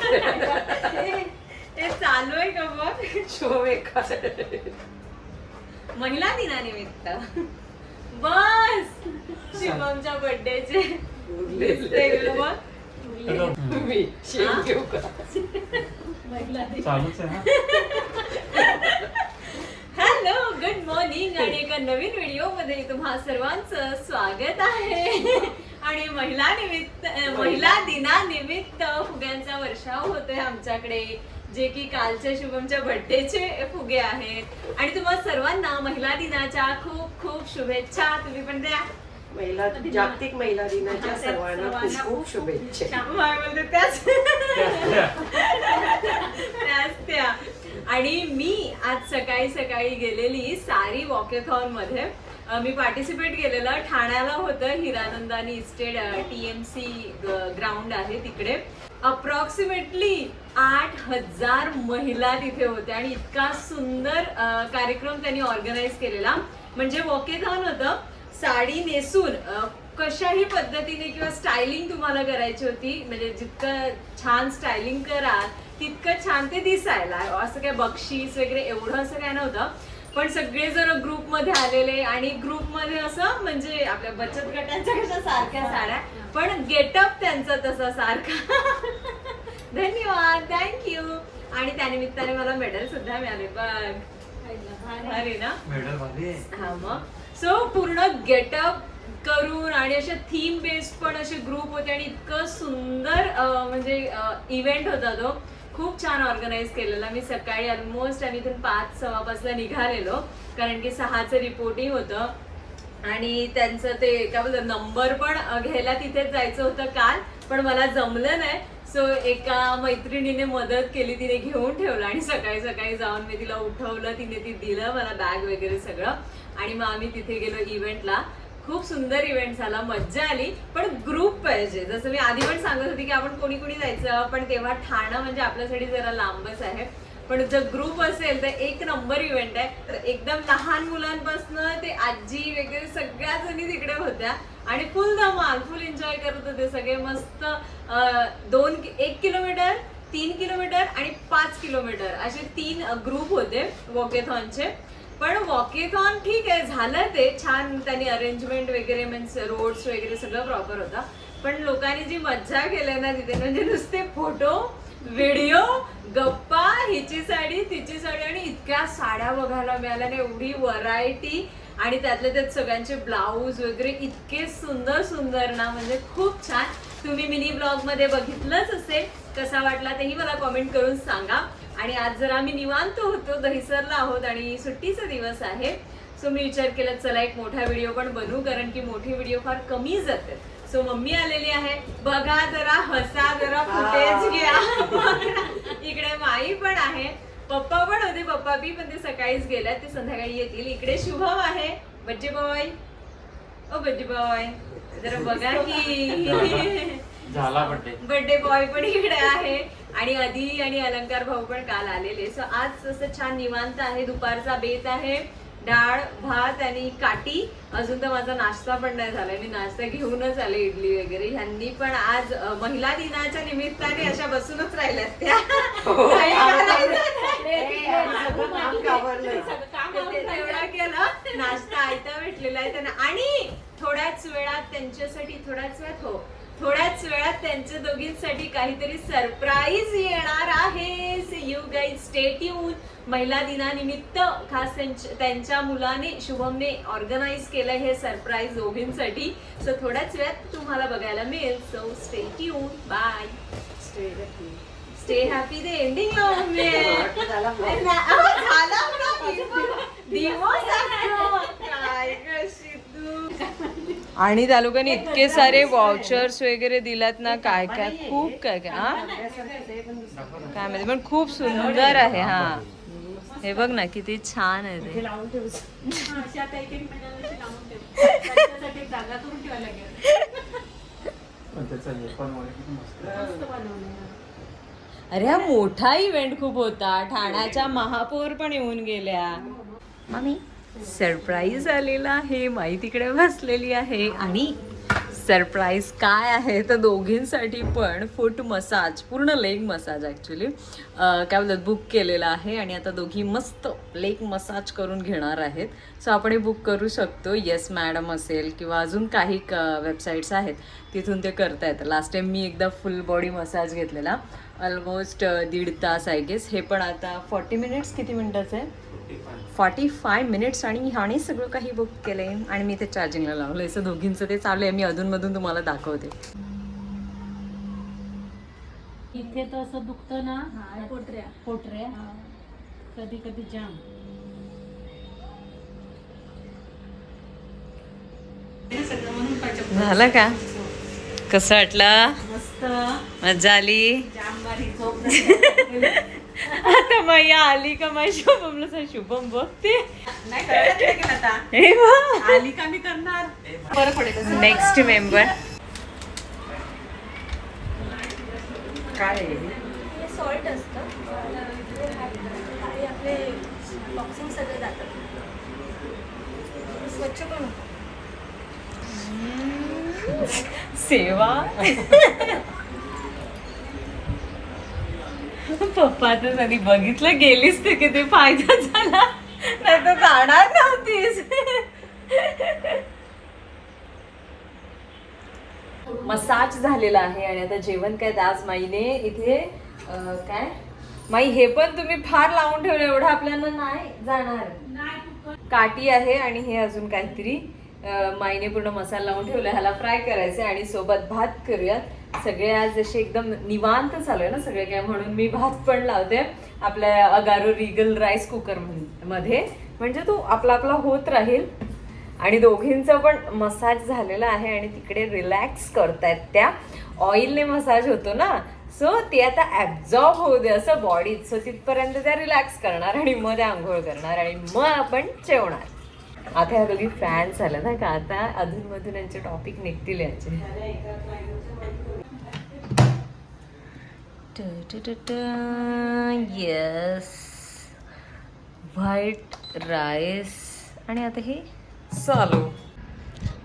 हे चालू आहे का बघ शो एका महिला दिनानिमित्त बस शिवमच्या बर्थडेचे हॅलो गुड मॉर्निंग आणि एका नवीन व्हिडिओ मध्ये तुम्हा सर्वांचं स्वागत आहे. आणि महिला दिनानिमित्त फुग्यांचा वर्षाव होतोय आमच्याकडे, जे की कालच्या शुभमच्या बर्थडेचे फुगे आहेत. आणि तुम्हा सर्वांना महिला दिनाच्या खूप खूप शुभेच्छा. तुम्ही पण द्या. जागतिक महिला दिनाच्या सर्वांना खूप खूप शुभेच्छा. त्या आणि मी आज सकाळी सकाळी गेलेली सारी वॉकेथॉन मध्ये. मी पार्टिसिपेट केलेलं ठाण्याला होतं, हिरानंदानी इस्टेट TMC ग्राउंड आहे तिकडे. अप्रॉक्सिमेटली 8,000 महिला तिथे होत्या आणि इतका सुंदर कार्यक्रम त्यांनी ऑर्गनाइज केलेला. म्हणजे वॉकेथॉन होतं, साडी नेसून कशाही पद्धतीने किंवा स्टायलिंग तुम्हाला करायची होती, म्हणजे जितकं छान स्टायलिंग करा तितकं छान ते दिसायला. असं काय बक्षीस वगैरे एवढं असं काय नव्हतं, पण सगळेजण ग्रुपमध्ये आलेले आणि ग्रुपमध्ये असं म्हणजे आपल्या बचत गटांच्या कशा सारख्या साड्या, पण गेटअप त्यांचा तसा सारखा. धन्यवाद, थँक्यू. आणि त्यानिमित्ताने मला मेडल सुद्धा मिळाले बघ. भारी ना मेडल. हा मग सो पूर्ण गेटअप करून आणि असे थीम बेस्ड पण असे ग्रुप होते आणि इतकं सुंदर म्हणजे इव्हेंट होता तो. खूप छान ऑर्गनाइज केलेला. मी सकाळी ऑलमोस्ट आम्ही इथून 5:15 निघालेलो, कारण की 6चं रिपोर्टिंग होतं आणि त्यांचं ते काय बोलतात नंबर पण घ्यायला तिथेच जायचं होतं काल, पण मला जमलं नाही. सो एका मैत्रिणीने मदत केली, तिने घेऊन ठेवलं आणि सकाळी सकाळी जाऊन मी तिला उठवलं, तिने ती दिलं मला बॅग वगैरे सगळं. आणि मग आम्ही तिथे गेलो इव्हेंटला. खूप सुंदर इव्हेंट झाला, मज्जा आली. पण ग्रुप पाहिजे, जसं मी आधी पण सांगत होती की आपण कोणी कोणी जायचं, पण तेव्हा ठाणं म्हणजे आपल्यासाठी जरा लांबच आहे. पण जर ग्रुप असेल तर एक नंबर इव्हेंट आहे. तर एकदम लहान मुलांपासून ते आजी वगैरे सगळ्या जणी तिकडे होत्या आणि फुल धमाल, फुल एन्जॉय करत होते सगळे. मस्त 1 किलोमीटर, 3 किलोमीटर आणि 5 किलोमीटर असे 3 ग्रुप होते वॉकेथॉनचे. पण वॉकेथॉन ठीक आहे, झालं ते छान, त्यांनी अरेंजमेंट वगैरे मीन्स रोड्स वगैरे सगळं प्रॉपर होता. पण लोकांनी जी मज्जा केली ना तिथे, म्हणजे नुसते फोटो व्हिडिओ गप्पा, हिची साडी तिची साडी आणि इतक्या साड्या बघायला मिळाल्या ना, एवढी व्हरायटी. आणि त्यातल्या त्यात सगळ्यांचे ब्लाऊज वगैरे इतके सुंदर सुंदर ना, म्हणजे खूप छान. तुम्ही मिनी ब्लॉग मध्ये बघितलंच असेल, कसा वाटला तेही मला कॉमेंट करून सांगा. आणि आज जर आम्ही निवांत होतो, दहिसरला आहोत आणि सुट्टीचा दिवस आहे. सो मी विचार केला चला एक मोठा व्हिडिओ पण बनवू, कारण की मोठे व्हिडिओ फार कमी जातात. सो मम्मी आलेली आहे, बघा जरा, हसा जरा, फुटेज घ्या. इकडे माई पण आहे, पप्पा पण होते, पप्पा बी पण ते सकाळीच गेल्यात, ते संध्याकाळी येतील. इकडे शुभम आहे, बड्डे बॉय. ओ बड्डे बॉय जरा बघा की झाला बर्थडे बॉय पण इकडे आहे. आणि आधी आणि अलंकार भाऊ पण काल आलेले. सो आज असं छान निवांत आहे. दुपारचा बेत आहे डाळ भात आणि काटी. अजून तर माझा नाश्ता पण नाही झाला, मी नाश्ता घेऊनच आले, इडली वगैरे. ह्यांनी पण आज महिला दिनाच्या निमित्ताने अशा बसूनच राहिल्यात त्या. एवढा केलं, नाश्ता आयता भेटलेला आहे त्यांना. आणि थोड्याच वेळात त्यांच्यासाठी थोड्याच वेळात त्यांच्या दोघींसाठी काहीतरी सरप्राईज येणार आहे. So you guys stay tune. महिला दिनानिमित्त खास त्यांच्या मुलाने शुभमने ऑर्गनाइज केलं हे सरप्राईज दोघींसाठी. सो थोड्याच वेळात तुम्हाला बघायला मिळेल. So stay tune. Bye. Stay happy. ते एंडिंग आणि त्या लोकांनी इतके सारे वाउचर्स वगैरे दिलात ना, काय काय खूप काय काय. हा काय माहिती, पण खूप सुंदर आहे. हा हे बघ ना किती छान आहे ते. अरे हा मोठा इव्हेंट खूप होता. ठाण्याच्या महापौर पण येऊन गेल्या. मम्मी सरप्राईज आलेला आहे, माई तिकडे बसलेली आहे आणि सरप्राईज काय आहे तर दोघींसाठी पण फूट मसाज, पूर्ण लेग मसाज ॲक्च्युली काय बोलतात बुक केलेला आहे आणि आता दोघी मस्त लेग मसाज करून घेणार आहेत. सो आपण हे बुक करू शकतो. येस मॅडम असेल किंवा अजून काही वेबसाईट्स आहेत तिथून ते करता येतं. लास्ट टाइम मी एकदा फुल बॉडी मसाज घेतलेला, ऑलमोस्ट 1.5 तास आय गेस. हे पण आता 40 मिनिट्स, किती मिनिटाचं आहे, 45 मिनिट्स. आणि ह्याने सगळं काही बुक केलं आहे आणि मी ते चार्जिंगला लावलं आहे. सो दोघींचं ते चालू आहे. मी अधूनमधून तुम्हाला दाखवते. इथे तर असं दुखतं ना, पोटऱ्या कधी कधी जाम. झालं का? कसं वाटलं? मस्त मजा आली? जाम भारी झोप. आता मैया आली का माझ्या शुभमला शुभम बघते आली का मी करणार. बरं पडेल. नेक्स्ट मेंबर काय आहे? हे सॉल्ट असतं आणि आपले बॉक्सिंग सगळे जातात. स्वच्छ पण होतं. सेवा. पप्पा तर कधी बघितलं गेलीस ते किती फायदा झाला, नाही तर जाणार नव्हतीस. मसाज झालेला आहे आणि आता जेवण काय आज माईने इथे काय माई हे पण तुम्ही फार लावून ठेवलं, एवढं आपल्याला नाही जाणार. काठी आहे आणि हे अजून काहीतरी माईने पूर्ण मसाला लावून ठेवला. ह्याला फ्राय करायचं आणि सोबत भात करूयात. सगळे आज असे एकदम निवांत चालू आहे ना सगळे काय, म्हणून मी भात पण लावते आपल्या अगारो रिगल राईस कुकर मध्ये, म्हणजे तो आपला आपला होत राहील. आणि दोघींचा पण मसाज झालेला आहे आणि तिकडे रिलॅक्स करतायत. त्या ऑइलने मसाज होतो ना, सो ते आता ॲब्झॉर्ब होऊ दे असं बॉडीत. सो तिथपर्यंत त्या रिलॅक्स करणार आणि मग त्या आंघोळ करणार आणि मग आपण जेवणार. आता ह्या दोघी फॅन्स झाल्या ना का, आता अधूनमधून यांचे टॉपिक निघतील यांचे. Yes, white rice. आणि आता हे चालू.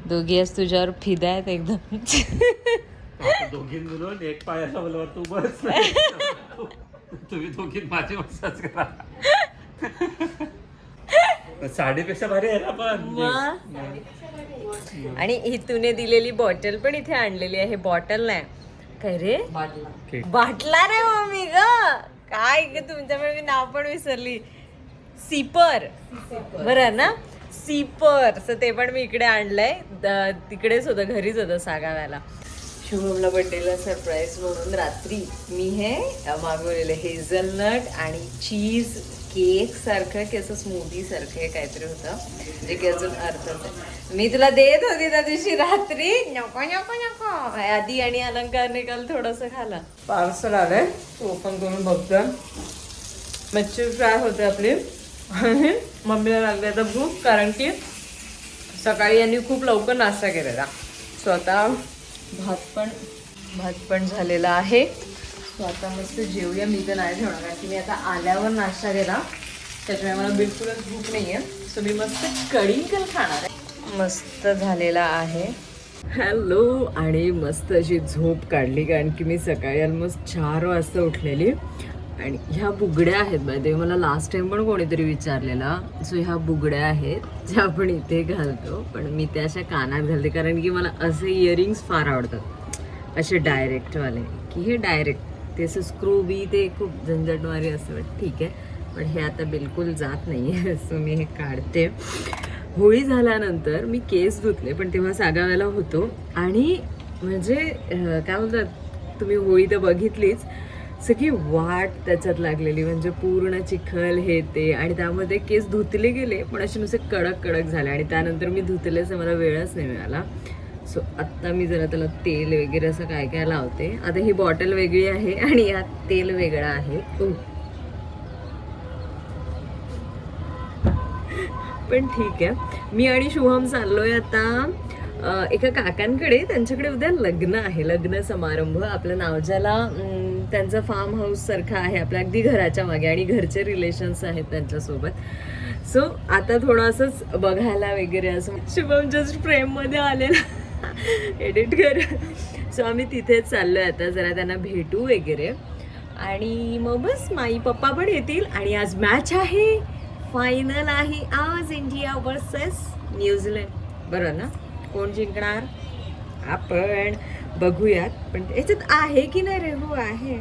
दोघी आज तुझ्यावर फिदा आहेत एकदम. दोघी मिळून एक पायाला बोलवर तू बस. तुम्ही दोघी माझी मसाज करा. साडीपेक्षा भारी आहे ना पण. आणि हितूने दिलेली बॉटल पण इथे आणलेली आहे. बॉटल नाही काय रे, बाटला रे मम्मी ग, काय ग तुमच्यामुळे मी नाव पण विसरली. सीपर, बरं ना, सीपर. सो ते पण मी इकडे आणलंय. तिकडेच होतं, घरीच होतं सागाव्याला. शुभमला बर्थडेला सरप्राईज म्हणून रात्री मी हे मागवलेलं हेझलनट आणि चीज केक सारखं की असं स्मूदी सारखं काहीतरी होतं, जे की अजून अर्थच आहे. मी तुला देत होती त्या दिवशी रात्री, नको नको नको. आधी आणि अलंकारने काल थोडंसं खाला. पार्सल आलंय, ओपन करून बघतो. मच्छी फ्राय होते आपली आणि मम्मीला लागली आता भूक, कारण की सकाळी यांनी खूप लवकर नाश्ता केलेला. सो आता भात पण झालेला आहे. सो आता मस्त जेवूया. मी तर नाही जेवणार कारण की मी आता आल्यावर नाश्ता केला, त्याच्यामुळे मला बिलकुलच भूक नाही आहे. सो मी मस्त कढी खाणार आहे. मस्त झालेला आहे. हॅलो. आणि मस्त अशी झोप काढली कारण की मी सकाळी ऑलमोस्ट 4 वाजता उठलेली. आणि ह्या बुगड्या आहेत बाय, मला लास्ट टाइम पण कोणीतरी विचारलेला. सो ह्या बुगड्या आहेत ज्या आपण इथे घालतो, पण मी त्या अशा कानात घालते कारण की मला असे इयरिंग्स फार आवडतात, असे डायरेक्टवाले. की हे डायरेक्ट ते असं स्क्रू बी ते खूप झंझटवारी असं वाटतं, ठीक आहे. पण हे आता बिलकुल जात नाही आहे. सो मी हे काढते. होळी झाल्यानंतर मी केस धुतले, पण तेव्हा सागाव्याला होतो. आणि म्हणजे काय बोलतात, तुम्ही होळी तर बघितलीच, सगळी वाट त्याच्यात लागलेली, म्हणजे पूर्ण चिखल हे ते. आणि त्यामध्ये केस धुतले गेले पण असे नुसते कडक कडक झाले. आणि त्यानंतर मी धुतलेच, मला वेळच नाही मिळाला. सो आत्ता मी जरा त्याला तेल वगैरे असं काय काय लावते. आता ही बॉटल वेगळी आहे आणि यात तेल वेगळं आहे. पण ठीक आहे. मी आणि शुभम चाललोय आता एका काकांकडे. त्यांच्याकडे उद्या लग्न आहे, लग्न समारंभ. आपल्या नावजाला त्यांचं फार्म हाऊस सारखं आहे आपल्या अगदी घराच्या मागे, आणि घरचे रिलेशन्स आहेत त्यांच्यासोबत. सो आता थोडं असंच बघायला वगैरे असं. शुभम जस्ट फ्रेममध्ये आलेला एडिट कर. सो आम्ही तिथेच चाललोय आता, जरा त्यांना भेटू वगैरे आणि मग बस माई पप्पा पण येतील. आणि आज मॅच आहे, फायनल आहे आज, इंडिया वर्सेस न्यूझीलंड. बरोबर ना? कोण जिंकणार आपण बघूयात. पण याच्यात आहे की नाही रे? हो आहे.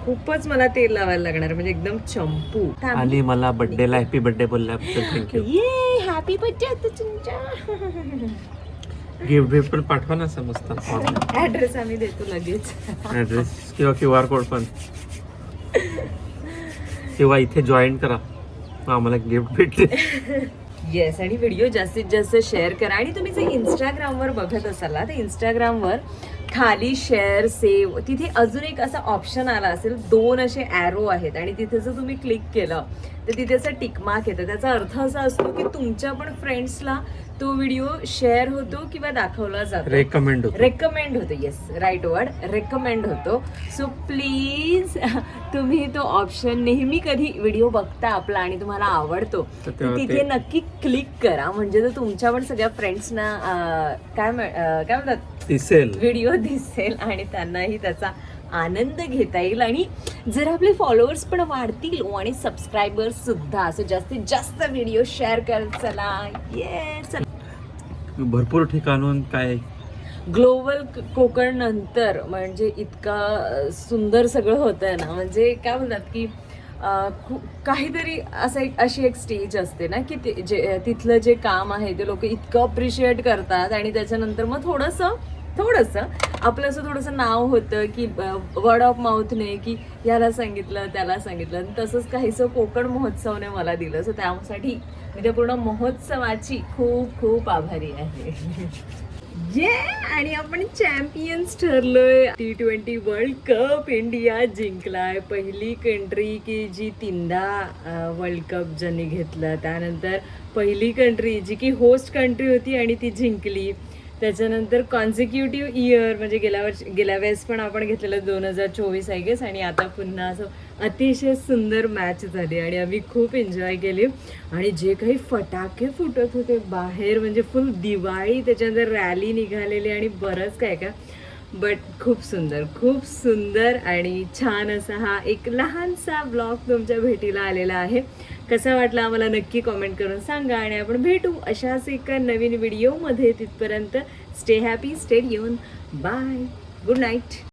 खूपच मला तेल लावायला लागणार, म्हणजे एकदम चंपू. आणि मला बर्थडेला हॅपी बर्थडे बोलल्याबद्दल थँक्यू. ये हॅपी बर्थडे तुमच्या. गिफ्ट पण पाठवा ना समजता. ऍड्रेस आम्ही देतो लगेच. ऍड्रेस किंवा QR कोड पण, किंवा इथे जॉईन करा मग आम्हाला गिफ्ट भेटते. येस. आणि व्हिडिओ जास्तीत जास्त शेअर करा. आणि तुम्ही जे इंस्टाग्रामवर बघत असाल ना, तर इंस्टाग्रामवर खाली शेअर सेव्ह तिथे अजून एक असा ऑप्शन आला असेल, 2 असे ॲरो आहेत आणि तिथे जर तुम्ही क्लिक केलं तर तिथे असं टिकमार्क येतं. त्याचा अर्थ असा असतो की तुमच्या पण फ्रेंड्सला तो व्हिडिओ शेअर होतो किंवा दाखवला जातो, रेकमेंड होतो. रेकमेंड होतो. येस, राईट वर्ड, रेकमेंड होतो. सो प्लीज तुम्ही तो ऑप्शन नेहमी कधी व्हिडिओ बघता आपला आणि तुम्हाला आवडतो तर तर तेव्हा तिथे नक्की क्लिक करा, म्हणजे जर तुमच्या पण सगळ्या फ्रेंड्सना काय म्हणतात दिसेल व्हिडिओ दिसेल आणि त्यांनाही त्याचा आनंद घेता येईल. आणि जर आपले फॉलोअर्स पण वाढतील आणि सबस्क्रायबर्स सुद्धा, असं जास्तीत जास्त व्हिडिओ शेअर करत चला. ये चला. भरपूर ठिकाणून काय ग्लोबल कोकण नंतर म्हणजे इतका सुंदर सगळं होतंय ना, म्हणजे काय बोलतात की काहीतरी असं अशी एक स्टेज असते ना की तिथलं जे काम आहे ते लोक इतकं अप्रिशिएट करतात आणि त्याच्यानंतर मग थोडंसं आपलं असं थोडंसं नाव होतं की वर्ड ऑफ माउथने की याला सांगितलं त्याला सांगितलं. आणि तसंच काहीसं कोकण महोत्सवने मला दिलं. सो त्यासाठी मी त्या पूर्ण महोत्सवाची खूप खूप आभारी आहे. ये आणि आपण चॅम्पियन्स ठरलोय. T20 वर्ल्ड कप इंडिया जिंकलाय. पहिली कंट्री की जी 3दा वर्ल्ड कप ज्यांनी घेतलं. त्यानंतर पहिली कंट्री जी की होस्ट कंट्री होती आणि ती जिंकली. त्याच्यानंतर कॉन्झिक्युटिव्ह इयर म्हणजे गेल्या वेळेस पण आपण घेतलेलं 2024 आय गेस. आणि आता पुन्हा असं अतिशय सुंदर मॅच झाली आणि आम्ही खूप एन्जॉय केली. आणि जे काही फटाके फुटत होते बाहेर, म्हणजे फुल दिवाळी, त्याच्यानंतर रॅली निघालेली आणि बरंच काय काय. बट खूप सुंदर आणि छान असा हा एक लहानसा ब्लॉग तुमच्या भेटीला आलेला आहे. कसा वाटला आम्हाला नक्की कॉमेंट करून सांगा. आणि आपण भेटू अशाच एका नवीन व्हिडिओमध्ये. तिथपर्यंत stay happy, stay tune, bye, good night.